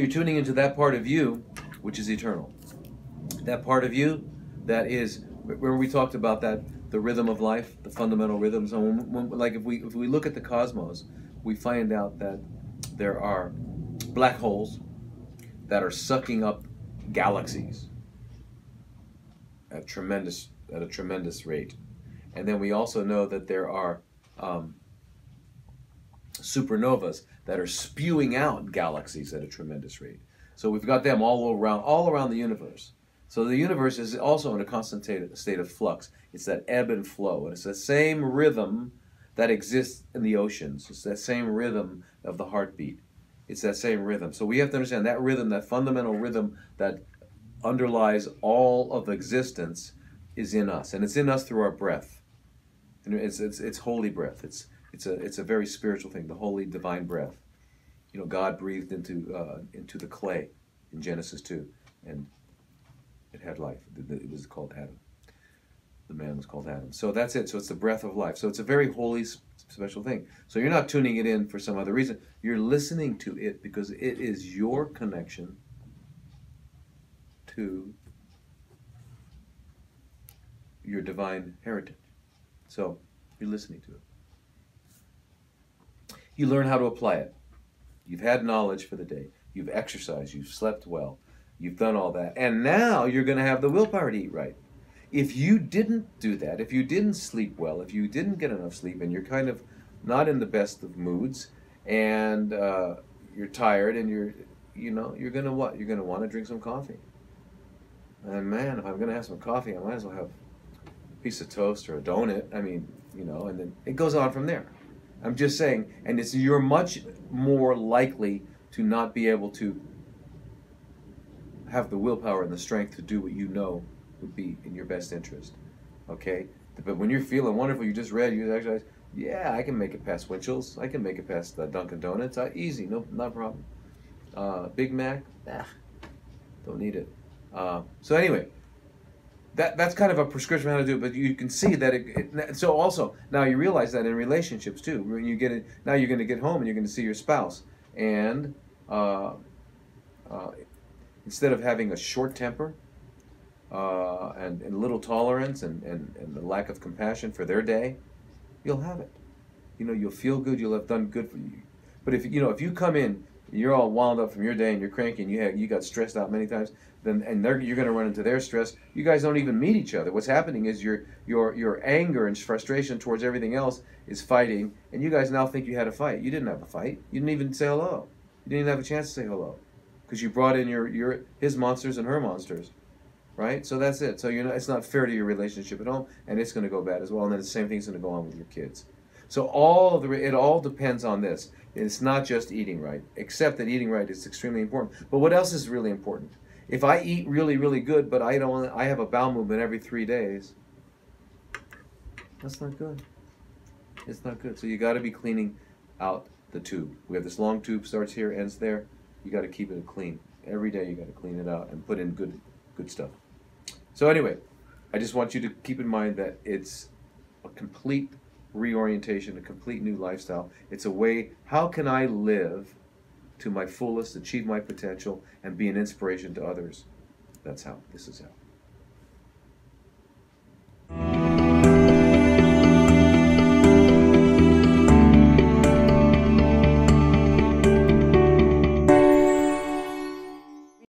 you're tuning into that part of you which is eternal. That part of you that is, remember we talked about that, the rhythm of life, the fundamental rhythms. So like if we look at the cosmos, we find out that there are black holes that are sucking up galaxies at a tremendous rate. And then we also know that there are supernovas that are spewing out galaxies at a tremendous rate. So we've got them all around the universe. So the universe is also in a constant state of flux. It's that ebb and flow. And it's the same rhythm that exists in the oceans. It's that same rhythm of the heartbeat. It's that same rhythm. So we have to understand that rhythm, that fundamental rhythm that underlies all of existence is in us. And it's in us through our breath. And it's holy breath. It's a very spiritual thing, the holy divine breath. You know, God breathed into the clay in Genesis 2, and it had life. It was called Adam. The man was called Adam. So that's it. So it's the breath of life. So it's a very holy, special thing. So you're not tuning it in for some other reason. You're listening to it because it is your connection to your divine heritage. So you're listening to it. You learn how to apply it. You've had knowledge for the day. You've exercised. You've slept well. You've done all that. And now you're going to have the willpower to eat right. If you didn't do that, if you didn't sleep well, if you didn't get enough sleep, and you're kind of not in the best of moods, and you're tired, and you're going to what? You're going to want to drink some coffee. And man, if I'm going to have some coffee, I might as well have a piece of toast or a donut. I mean, and then it goes on from there. I'm just saying, and you're much more likely to not be able to have the willpower and the strength to do what you know would be in your best interest. Okay? But when you're feeling wonderful, you just read, you exercise, yeah, I can make it past Winchell's. I can make it past Dunkin Donuts. Easy, no problem. Big Mac, don't need it. So anyway, that's kind of a prescription how to do it, but you can see that so also, now you realize that in relationships too, when you get it, now you're going to get home and you're going to see your spouse, and instead of having a short temper and little tolerance and the lack of compassion for their day, you'll have it. You'll feel good, you'll have done good for you. But if you come in, you're all wound up from your day and you're cranky and you got stressed out many times, you're going to run into their stress. You guys don't even meet each other. What's happening is your anger and frustration towards everything else is fighting, and you guys now think you had a fight. You didn't have a fight. You didn't even say hello. You didn't even have a chance to say hello because you brought in his monsters and her monsters, right? So that's it. So it's not fair to your relationship at home, and it's going to go bad as well. And then the same thing's going to go on with your kids. So it all depends on this. It's not just eating right, except that eating right is extremely important. But what else is really important? If I eat really, really good, but I have a bowel movement every 3 days, that's not good. It's not good. So you got to be cleaning out the tube. We have this long tube, starts here, ends there. You got to keep it clean. Every day you got to clean it out and put in good stuff. So anyway, I just want you to keep in mind that it's a complete reorientation, a complete new lifestyle. It's a way, how can I live to my fullest, achieve my potential, and be an inspiration to others? This is how.